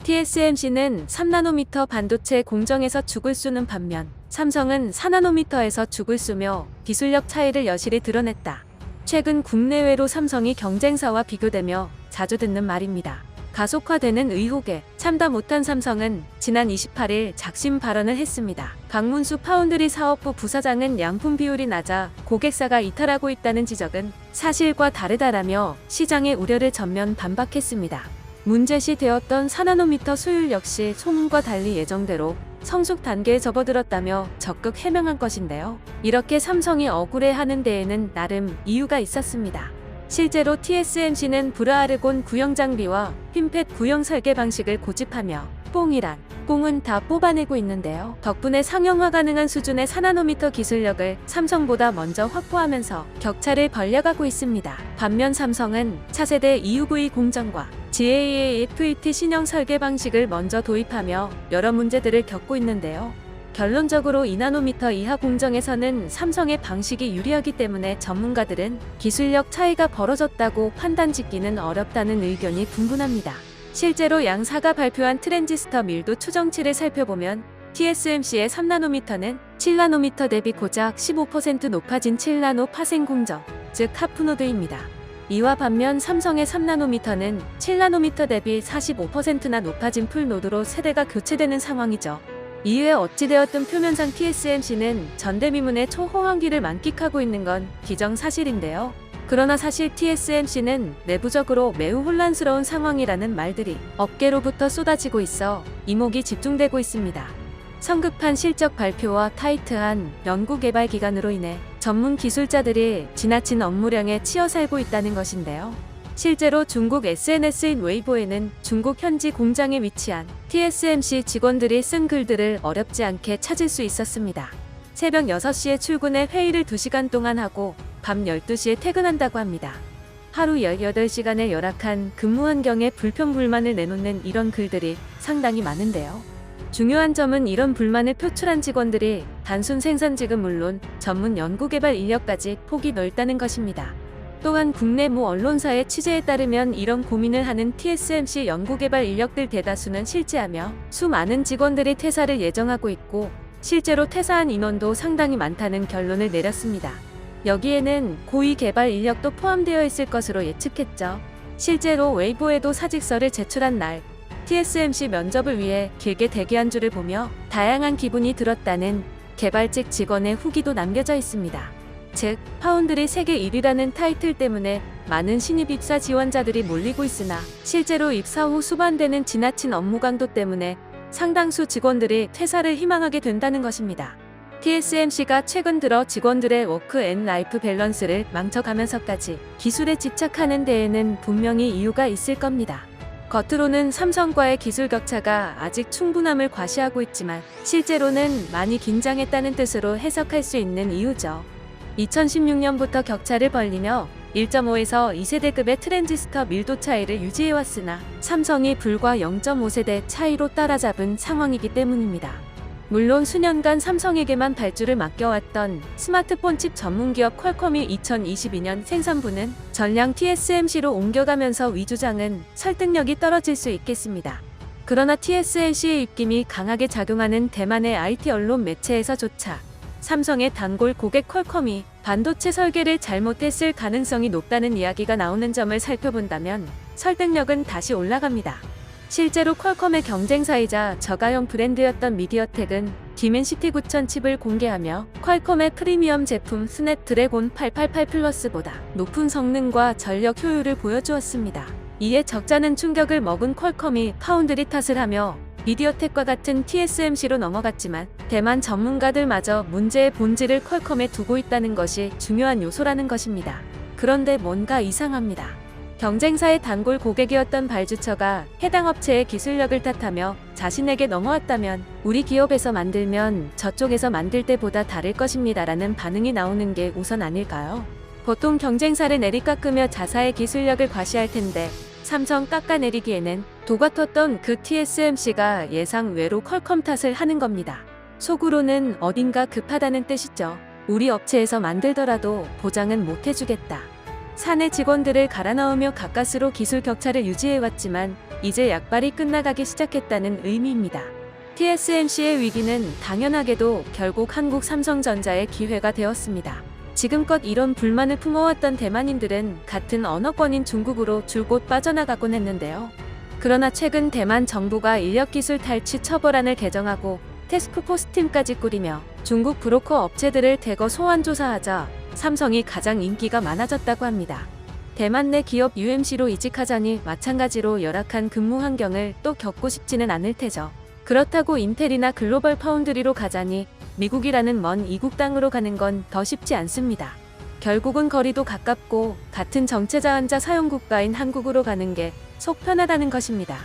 TSMC는 3나노미터 반도체 공정에서 죽을 쏘는 반면 삼성은 4나노미터에서 죽을 쏘며 기술력 차이를 여실히 드러냈다. 최근 국내외로 삼성이 경쟁사와 비교되며 자주 듣는 말입니다. 가속화되는 의혹에 참다 못한 삼성은 지난 28일 작심 발언을 했습니다. 박문수 파운드리 사업부 부사장은 양품 비율이 낮아 고객사가 이탈하고 있다는 지적은 사실과 다르다라며 시장의 우려를 전면 반박했습니다. 문제시 되었던 4나노미터 수율 역시 소문과 달리 예정대로 성숙 단계에 접어들었다며 적극 해명한 것인데요. 이렇게 삼성이 억울해하는 데에는 나름 이유가 있었습니다. 실제로 TSMC는 불화아르곤 구형 장비와 핀팻 구형 설계 방식을 고집하며 뽕은 다 뽑아내고 있는데요. 덕분에 상용화 가능한 수준의 4나노미터 기술력을 삼성보다 먼저 확보하면서 격차를 벌려가고 있습니다. 반면 삼성은 차세대 EUV 공정과 GAA-FET 신형 설계 방식을 먼저 도입하며 여러 문제들을 겪고 있는데요. 결론적으로 2나노미터 이하 공정에서는 삼성의 방식이 유리하기 때문에 전문가들은 기술력 차이가 벌어졌다고 판단 짓기는 어렵다는 의견이 분분합니다. 실제로 양사가 발표한 트랜지스터 밀도 추정치를 살펴보면 TSMC의 3나노미터는 7나노미터 대비 고작 15% 높아진 7나노 파생 공정, 즉 하프노드입니다. 이와 반면 삼성의 3나노미터는 7나노미터 대비 45%나 높아진 풀노드로 세대가 교체되는 상황이죠. 이에 어찌되었든 표면상 TSMC는 전대미문의 초호황기를 만끽하고 있는 건 기정사실인데요. 그러나 사실 TSMC는 내부적으로 매우 혼란스러운 상황이라는 말들이 업계로부터 쏟아지고 있어 이목이 집중되고 있습니다. 성급한 실적 발표와 타이트한 연구개발 기간으로 인해 전문 기술자들이 지나친 업무량에 치여 살고 있다는 것인데요. 실제로 중국 SNS인 웨이보에는 중국 현지 공장에 위치한 TSMC 직원들이 쓴 글들을 어렵지 않게 찾을 수 있었습니다. 새벽 6시에 출근해 회의를 2시간 동안 하고 밤 12시에 퇴근한다고 합니다. 하루 18시간의 열악한 근무 환경에 불평불만을 내놓는 이런 글들이 상당히 많은데요. 중요한 점은 이런 불만을 표출한 직원들이 단순 생산직은 물론 전문 연구개발 인력까지 폭이 넓다는 것입니다. 또한 국내 모 언론사의 취재에 따르면 이런 고민을 하는 TSMC 연구개발 인력들 대다수는 실제하며 수많은 직원들이 퇴사를 예정하고 있고 실제로 퇴사한 인원도 상당히 많다는 결론을 내렸습니다. 여기에는 고위 개발 인력도 포함되어 있을 것으로 예측했죠. 실제로 웨이보에도 사직서를 제출한 날 TSMC 면접을 위해 길게 대기한 줄을 보며 다양한 기분이 들었다는 개발직 직원의 후기도 남겨져 있습니다. 즉, 파운드리 세계 1위라는 타이틀 때문에 많은 신입 입사 지원자들이 몰리고 있으나 실제로 입사 후 수반되는 지나친 업무 강도 때문에 상당수 직원들이 퇴사를 희망하게 된다는 것입니다. TSMC가 최근 들어 직원들의 워크 앤 라이프 밸런스를 망쳐가면서까지 기술에 집착하는 데에는 분명히 이유가 있을 겁니다. 겉으로는 삼성과의 기술 격차가 아직 충분함을 과시하고 있지만 실제로는 많이 긴장했다는 뜻으로 해석할 수 있는 이유죠. 2016년부터 격차를 벌리며 1.5에서 2세대급의 트랜지스터 밀도 차이를 유지해왔으나 삼성이 불과 0.5세대 차이로 따라잡은 상황이기 때문입니다. 물론 수년간 삼성에게만 발주를 맡겨왔던 스마트폰 칩 전문기업 퀄컴이 2022년 생산부는 전량 TSMC로 옮겨가면서 위주장은 설득력이 떨어질 수 있겠습니다. 그러나 TSMC의 입김이 강하게 작용하는 대만의 IT 언론 매체에서조차 삼성의 단골 고객 퀄컴이 반도체 설계를 잘못했을 가능성이 높다는 이야기가 나오는 점을 살펴본다면 설득력은 다시 올라갑니다. 실제로 퀄컴의 경쟁사이자 저가형 브랜드였던 미디어텍은 디멘시티 9000 칩을 공개하며 퀄컴의 프리미엄 제품 스냅드래곤 888 플러스보다 높은 성능과 전력 효율을 보여주었습니다. 이에 적잖은 충격을 먹은 퀄컴이 파운드리 탓을 하며 미디어텍과 같은 TSMC로 넘어갔지만 대만 전문가들마저 문제의 본질을 퀄컴에 두고 있다는 것이 중요한 요소라는 것입니다. 그런데 뭔가 이상합니다. 경쟁사의 단골 고객이었던 발주처가 해당 업체의 기술력을 탓하며 자신에게 넘어왔다면 우리 기업에서 만들면 저쪽에서 만들 때보다 다를 것입니다라는 반응이 나오는 게 우선 아닐까요? 보통 경쟁사를 내리깎으며 자사의 기술력을 과시할 텐데 삼성 깎아내리기에는 도같았던 그 TSMC가 예상 외로 퀄컴 탓을 하는 겁니다. 속으로는 어딘가 급하다는 뜻이죠. 우리 업체에서 만들더라도 보장은 못 해주겠다. 사내 직원들을 갈아넣으며 가까스로 기술 격차를 유지해왔지만 이제 약발이 끝나가기 시작했다는 의미입니다. TSMC의 위기는 당연하게도 결국 한국 삼성전자의 기회가 되었습니다. 지금껏 이런 불만을 품어왔던 대만인들은 같은 언어권인 중국으로 줄곧 빠져나가곤 했는데요. 그러나 최근 대만 정부가 인력기술 탈취 처벌안을 개정하고 태스크포스 팀까지 꾸리며 중국 브로커 업체들을 대거 소환 조사하자 삼성이 가장 인기가 많아졌다고 합니다. 대만 내 기업 UMC로 이직하자니 마찬가지로 열악한 근무 환경을 또 겪고 싶지는 않을 테죠. 그렇다고 인텔이나 글로벌 파운드리로 가자니 미국이라는 먼 이국 땅으로 가는 건 더 쉽지 않습니다. 결국은 거리도 가깝고 같은 정체자 환자 사용 국가인 한국으로 가는 게 속 편하다는 것입니다.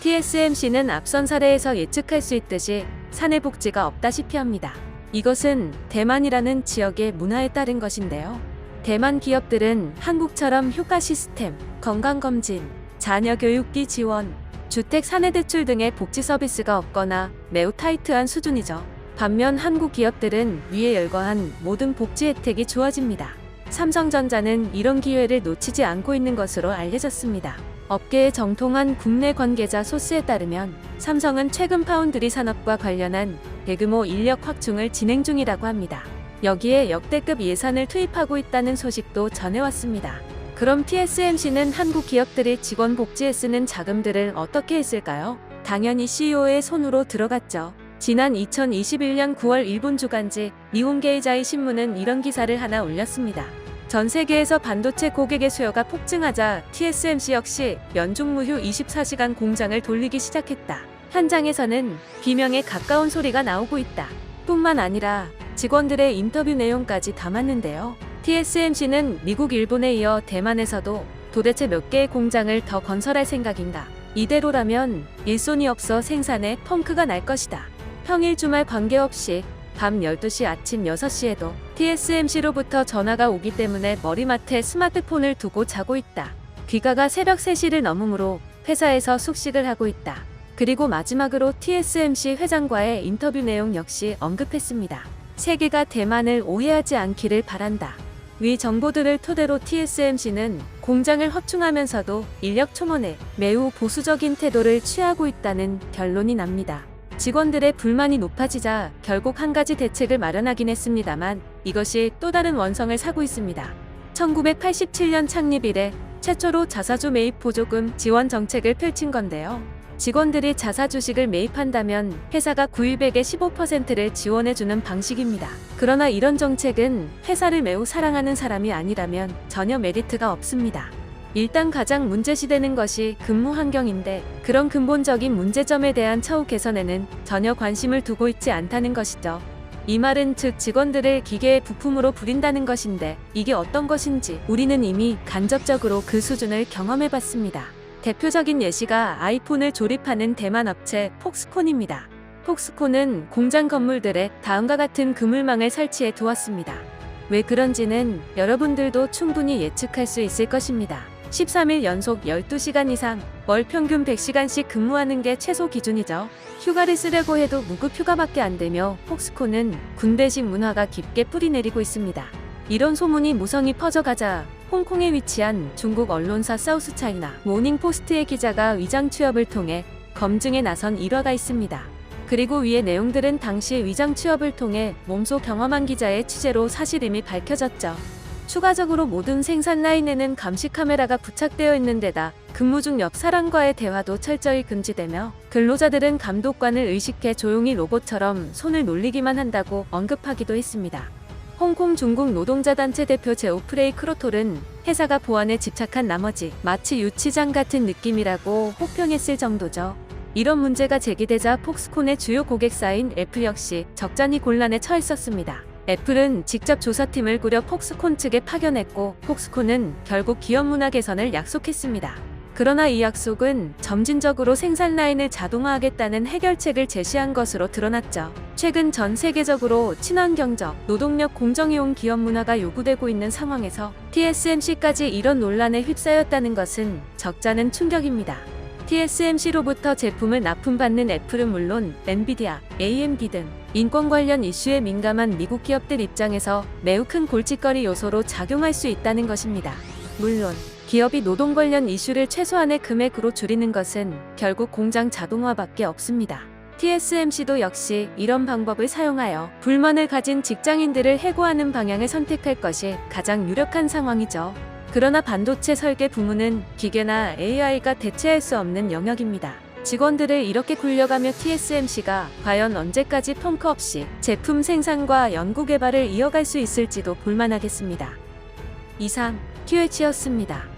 TSMC는 앞선 사례에서 예측할 수 있듯이 사내 복지가 없다시피 합니다. 이것은 대만이라는 지역의 문화에 따른 것인데요. 대만 기업들은 한국처럼 휴가 시스템, 건강검진, 자녀 교육비 지원, 주택 사내 대출 등의 복지 서비스가 없거나 매우 타이트한 수준이죠. 반면 한국 기업들은 위에 열거한 모든 복지 혜택이 주어집니다. 삼성전자는 이런 기회를 놓치지 않고 있는 것으로 알려졌습니다. 업계에 정통한 국내 관계자 소스에 따르면 삼성은 최근 파운드리 산업과 관련한 대규모 인력 확충을 진행 중이라고 합니다. 여기에 역대급 예산을 투입하고 있다는 소식도 전해왔습니다. 그럼 TSMC는 한국 기업들이 직원 복지에 쓰는 자금들을 어떻게 했을까요? 당연히 CEO의 손으로 들어갔죠. 지난 2021년 9월 일본 주간지 니혼게이자이 신문은 이런 기사를 하나 올렸습니다. 전 세계에서 반도체 고객의 수요가 폭증하자 TSMC 역시 연중무휴 24시간 공장을 돌리기 시작했다. 현장에서는 비명에 가까운 소리가 나오고 있다. 뿐만 아니라 직원들의 인터뷰 내용까지 담았는데요. TSMC는 미국, 일본에 이어 대만에서도 도대체 몇 개의 공장을 더 건설할 생각인가? 이대로라면 일손이 없어 생산에 펑크가 날 것이다. 평일 주말 관계없이 밤 12시 아침 6시에도 TSMC로부터 전화가 오기 때문에 머리맡에 스마트폰을 두고 자고 있다. 귀가가 새벽 3시를 넘으므로 회사에서 숙식을 하고 있다. 그리고 마지막으로 TSMC 회장과의 인터뷰 내용 역시 언급했습니다. 세계가 대만을 오해하지 않기를 바란다. 위 정보들을 토대로 TSMC는 공장을 확충하면서도 인력 초mon에 매우 보수적인 태도를 취하고 있다는 결론이 납니다. 직원들의 불만이 높아지자 결국 한 가지 대책을 마련하긴 했습니다만 이것이 또 다른 원성을 사고 있습니다. 1987년 창립 이래 최초로 자사주 매입 보조금 지원 정책을 펼친 건데요. 직원들이 자사 주식을 매입한다면 회사가 구입액의 15%를 지원해주는 방식입니다. 그러나 이런 정책은 회사를 매우 사랑하는 사람이 아니라면 전혀 메리트가 없습니다. 일단 가장 문제시되는 것이 근무 환경인데 그런 근본적인 문제점에 대한 처우 개선에는 전혀 관심을 두고 있지 않다는 것이죠. 이 말은 즉 직원들을 기계의 부품으로 부린다는 것인데 이게 어떤 것인지 우리는 이미 간접적으로 그 수준을 경험해봤습니다. 대표적인 예시가 아이폰을 조립하는 대만 업체 폭스콘입니다. 폭스콘은 공장 건물들에 다음과 같은 그물망을 설치해 두었습니다. 왜 그런지는 여러분들도 충분히 예측할 수 있을 것입니다. 13일 연속 12시간 이상, 월 평균 100시간씩 근무하는 게 최소 기준이죠. 휴가를 쓰려고 해도 무급 휴가밖에 안 되며 폭스콘은 군대식 문화가 깊게 뿌리내리고 있습니다. 이런 소문이 무성히 퍼져가자 홍콩에 위치한 중국 언론사 사우스차이나 모닝포스트의 기자가 위장 취업을 통해 검증에 나선 일화가 있습니다. 그리고 위의 내용들은 당시 위장 취업을 통해 몸소 경험한 기자의 취재로 사실임이 밝혀졌죠. 추가적으로 모든 생산 라인에는 감시 카메라가 부착되어 있는 데다 근무 중 옆 사람과의 대화도 철저히 금지되며 근로자들은 감독관을 의식해 조용히 로봇처럼 손을 놀리기만 한다고 언급하기도 했습니다. 홍콩 중국 노동자단체 대표 제오프레이 크로톨은 회사가 보안에 집착한 나머지 마치 유치장 같은 느낌이라고 혹평했을 정도죠. 이런 문제가 제기되자 폭스콘의 주요 고객사인 애플 역시 적잖이 곤란에 처했었습니다. 애플은 직접 조사팀을 꾸려 폭스콘 측에 파견했고 폭스콘은 결국 기업 문화 개선을 약속했습니다. 그러나 이 약속은 점진적으로 생산 라인을 자동화하겠다는 해결책을 제시한 것으로 드러났죠. 최근 전 세계적으로 친환경적, 노동력 공정이용 기업 문화가 요구되고 있는 상황에서 TSMC까지 이런 논란에 휩싸였다는 것은 적잖은 충격입니다. TSMC로부터 제품을 납품받는 애플은 물론 엔비디아, AMD 등 인권 관련 이슈에 민감한 미국 기업들 입장에서 매우 큰 골칫거리 요소로 작용할 수 있다는 것입니다. 물론 기업이 노동 관련 이슈를 최소한의 금액으로 줄이는 것은 결국 공장 자동화밖에 없습니다. TSMC도 역시 이런 방법을 사용하여 불만을 가진 직장인들을 해고하는 방향을 선택할 것이 가장 유력한 상황이죠. 그러나 반도체 설계 부문은 기계나 AI가 대체할 수 없는 영역입니다. 직원들을 이렇게 굴려가며 TSMC가 과연 언제까지 펑크 없이 제품 생산과 연구 개발을 이어갈 수 있을지도 볼만하겠습니다. 이상 QH였습니다.